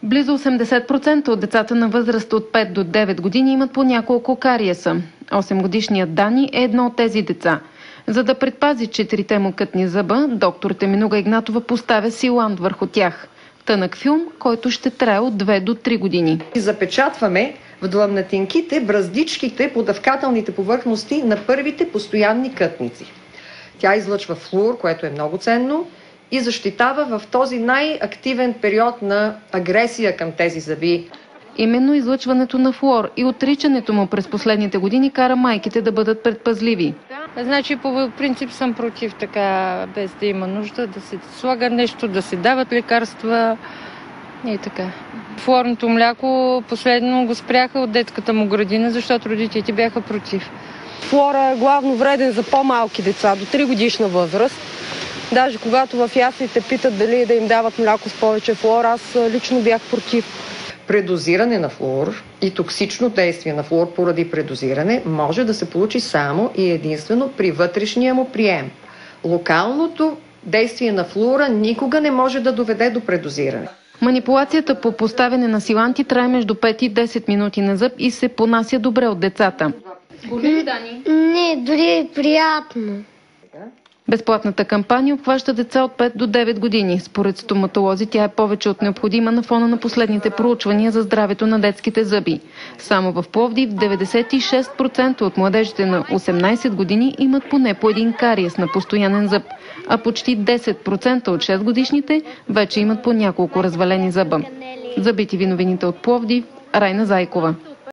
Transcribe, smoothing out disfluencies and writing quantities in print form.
Близо 80% от децата на възраст от 5 до 9 години имат по няколко кариеса. 8-годишният Дани е едно от тези деца. За да предпази 4-те му кътни зъба, доктор Теминуга Игнатова поставя силанд върху тях. Тънък филм, който ще трае от 2 до 3 години. Запечатваме в длъбнатинките браздичките по дъвкателните повърхности на първите постоянни кътници. Тя излъчва флуор, което е много ценно, и защитава в този най-активен период на агресия към тези зъби. Именно излъчването на флуор и отричането му през последните години кара майките да бъдат предпазливи. Значи по принцип съм против така, без да има нужда да се слага нещо, да се дават лекарства и така. Флуорното мляко последно го спряха от детската му градина, защото родителите бяха против. Флуора е главно вреден за по-малки деца, до 3 годишна възраст. Даже когато в яслите питат дали да им дават мляко с повече флуор, аз лично бях против. Предозиране на флуор и токсично действие на флуор поради предозиране може да се получи само и единствено при вътрешния му прием. Локалното действие на флуора никога не може да доведе до предозиране. Манипулацията по поставяне на силанти трае между 5 и 10 минути на зъб и се понася добре от децата. Боли ли, Дани? Не, дори е приятно. Безплатната кампания обхваща деца от 5 до 9 години. Според стоматолози тя е повече от необходима на фона на последните проучвания за здравето на детските зъби. Само в Пловдив 96% от младежите на 18 години имат поне по един кариес на постоянен зъб, а почти 10% от 6 годишните вече имат по няколко развалени зъба. За BTV новините от Пловдив, Райна Зайкова.